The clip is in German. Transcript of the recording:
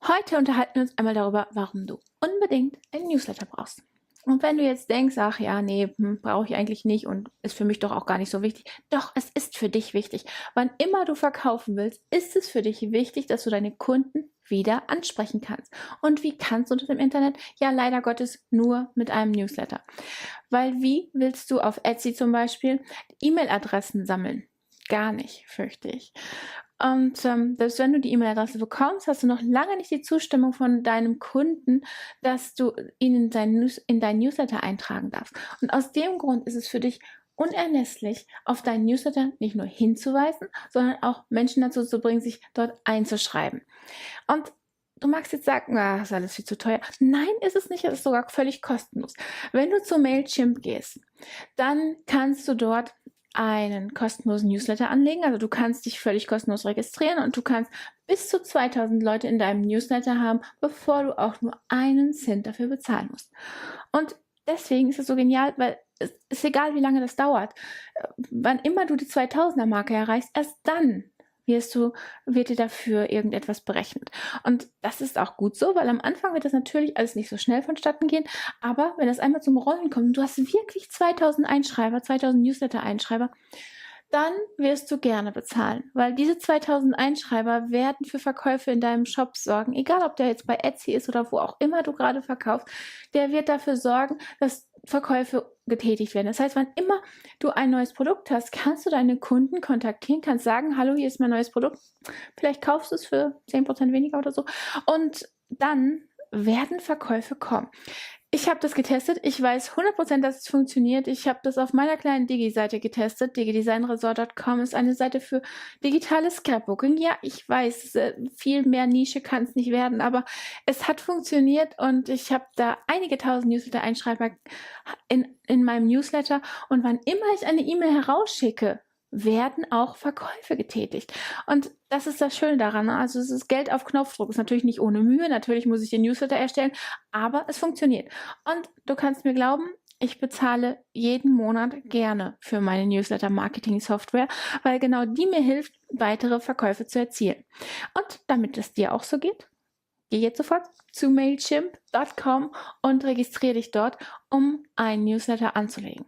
Heute unterhalten wir uns einmal darüber, warum du unbedingt ein Newsletter brauchst. Und wenn du jetzt denkst, ach ja, nee, brauche ich eigentlich nicht und ist für mich doch auch gar nicht so wichtig. Doch, es ist für dich wichtig. Wann immer du verkaufen willst, ist es für dich wichtig, dass du deine Kunden wieder ansprechen kannst. Und wie kannst du das im Internet? Ja, leider Gottes nur mit einem Newsletter. Weil wie willst du auf Etsy zum Beispiel E-Mail-Adressen sammeln? Gar nicht, fürchte ich. Und selbst wenn du die E-Mail-Adresse bekommst, hast du noch lange nicht die Zustimmung von deinem Kunden, dass du ihn in dein Newsletter eintragen darfst. Und aus dem Grund ist es für dich unerlässlich, auf deinen Newsletter nicht nur hinzuweisen, sondern auch Menschen dazu zu bringen, sich dort einzuschreiben. Und du magst jetzt sagen, das ist alles viel zu teuer. Nein, ist es nicht, es ist sogar völlig kostenlos. Wenn du zu Mailchimp gehst, dann kannst du dort einen kostenlosen Newsletter anlegen. Also du kannst dich völlig kostenlos registrieren und du kannst bis zu 2000 Leute in deinem Newsletter haben, bevor du auch nur einen Cent dafür bezahlen musst. Und deswegen ist es so genial, weil es ist egal, wie lange das dauert. Wann immer du die 2000er-Marke erreichst, erst dann wird dir dafür irgendetwas berechnet. Und das ist auch gut so, weil am Anfang wird das natürlich alles nicht so schnell vonstatten gehen, aber wenn das einmal zum Rollen kommt und du hast wirklich 2000 Einschreiber, 2000 Newsletter-Einschreiber, dann wirst du gerne bezahlen, weil diese 2000 Einschreiber werden für Verkäufe in deinem Shop sorgen, egal ob der jetzt bei Etsy ist oder wo auch immer du gerade verkaufst, der wird dafür sorgen, dass Verkäufe getätigt werden. Das heißt, wann immer du ein neues Produkt hast, kannst du deine Kunden kontaktieren, kannst sagen, hallo, hier ist mein neues Produkt, vielleicht kaufst du es für 10% weniger oder so und dann werden Verkäufe kommen. Ich habe das getestet. Ich weiß 100%, dass es funktioniert. Ich habe das auf meiner kleinen Digi-Seite getestet. digidesignresort.com ist eine Seite für digitales Scrapbooking. Ja, ich weiß, viel mehr Nische kann es nicht werden, aber es hat funktioniert und ich habe da einige tausend Newsletter-Einschreiber in meinem Newsletter und wann immer ich eine E-Mail herausschicke, werden auch Verkäufe getätigt. Und das ist das Schöne daran. Also es ist Geld auf Knopfdruck. Ist natürlich nicht ohne Mühe. Natürlich muss ich den Newsletter erstellen, aber es funktioniert. Und du kannst mir glauben, ich bezahle jeden Monat gerne für meine Newsletter-Marketing-Software, weil genau die mir hilft, weitere Verkäufe zu erzielen. Und damit es dir auch so geht, geh jetzt sofort zu mailchimp.com und registriere dich dort, um einen Newsletter anzulegen.